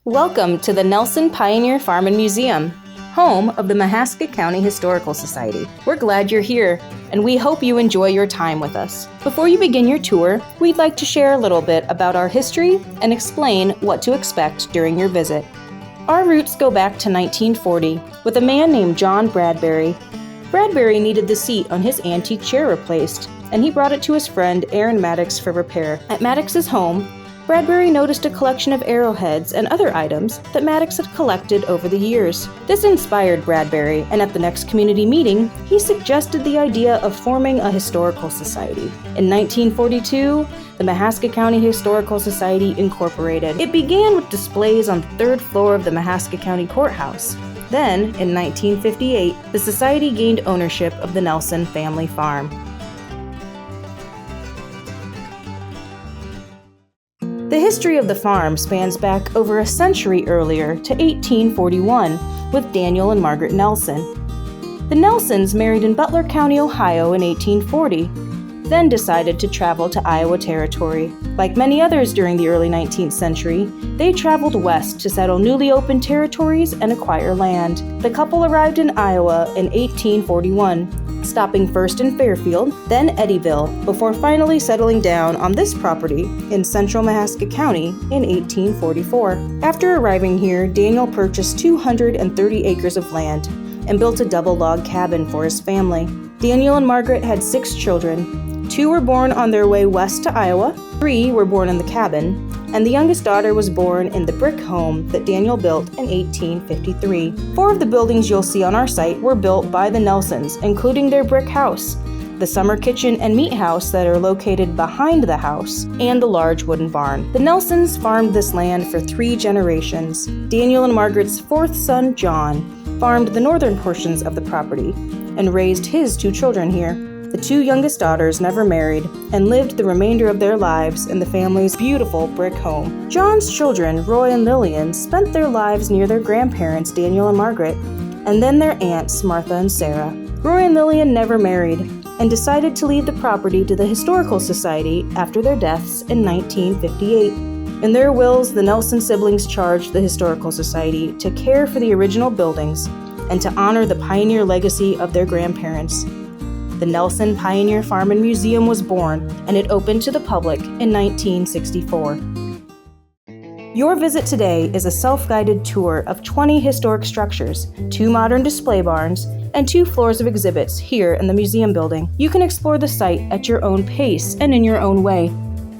Welcome to the Nelson Pioneer Farm and Museum, home of the Mahaska County Historical Society. We're glad you're here, and we hope you enjoy your time with us. Before you begin your tour, we'd like to share a little bit about our history and explain what to expect during your visit. Our roots go back to 1940 with a man named John Bradbury. Bradbury needed the seat on his antique chair replaced, and he brought it to his friend Aaron Maddox for repair. At Maddox's home, Bradbury noticed a collection of arrowheads and other items that Maddox had collected over the years. This inspired Bradbury, and at the next community meeting, he suggested the idea of forming a historical society. In 1942, the Mahaska County Historical Society incorporated. It began with displays on the third floor of the Mahaska County Courthouse. Then, in 1958, the society gained ownership of the Nelson family farm. The history of the farm spans back over a century earlier to 1841 with Daniel and Margaret Nelson. The Nelsons married in Butler County, Ohio in 1840, then decided to travel to Iowa Territory. Like many others during the early 19th century, they traveled west to settle newly opened territories and acquire land. The couple arrived in Iowa in 1841, stopping first in Fairfield, then Eddyville, before finally settling down on this property in central Mahaska County in 1844. After arriving here, Daniel purchased 230 acres of land and built a double log cabin for his family. Daniel and Margaret had 6 children. 2 were born on their way west to Iowa, 3 were born in the cabin, and the youngest daughter was born in the brick home that Daniel built in 1853. 4 of the buildings you'll see on our site were built by the Nelsons, including their brick house, the summer kitchen and meat house that are located behind the house, and the large wooden barn. The Nelsons farmed this land for 3 generations. Daniel and Margaret's 4th son, John, farmed the northern portions of the property and raised his 2 children here. The 2 youngest daughters never married and lived the remainder of their lives in the family's beautiful brick home. John's children, Roy and Lillian, spent their lives near their grandparents, Daniel and Margaret, and then their aunts, Martha and Sarah. Roy and Lillian never married and decided to leave the property to the Historical Society after their deaths in 1958. In their wills, the Nelson siblings charged the Historical Society to care for the original buildings and to honor the pioneer legacy of their grandparents. The Nelson Pioneer Farm and Museum was born, and it opened to the public in 1964. Your visit today is a self-guided tour of 20 historic structures, 2 modern display barns, and 2 floors of exhibits here in the museum building. You can explore the site at your own pace and in your own way.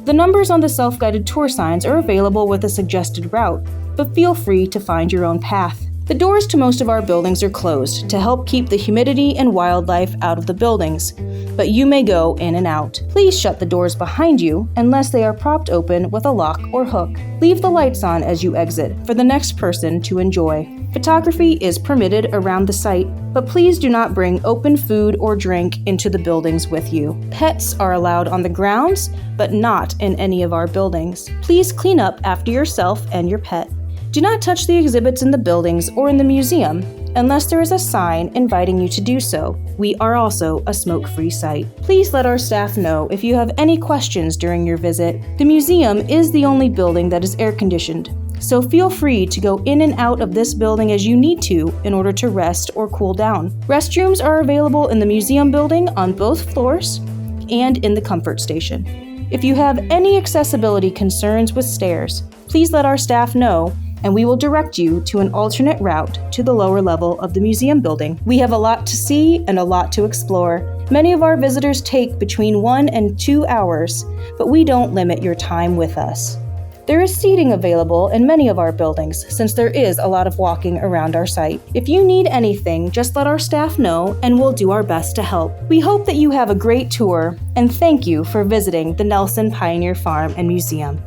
The numbers on the self-guided tour signs are available with a suggested route, but feel free to find your own path. The doors to most of our buildings are closed to help keep the humidity and wildlife out of the buildings, but you may go in and out. Please shut the doors behind you unless they are propped open with a lock or hook. Leave the lights on as you exit for the next person to enjoy. Photography is permitted around the site, but please do not bring open food or drink into the buildings with you. Pets are allowed on the grounds, but not in any of our buildings. Please clean up after yourself and your pet. Do not touch the exhibits in the buildings or in the museum unless there is a sign inviting you to do so. We are also a smoke-free site. Please let our staff know if you have any questions during your visit. The museum is the only building that is air-conditioned, so feel free to go in and out of this building as you need to in order to rest or cool down. Restrooms are available in the museum building on both floors and in the comfort station. If you have any accessibility concerns with stairs, please let our staff know, and we will direct you to an alternate route to the lower level of the museum building. We have a lot to see and a lot to explore. Many of our visitors take between 1 and 2 hours, but we don't limit your time with us. There is seating available in many of our buildings since there is a lot of walking around our site. If you need anything, just let our staff know and we'll do our best to help. We hope that you have a great tour, and thank you for visiting the Nelson Pioneer Farm and Museum.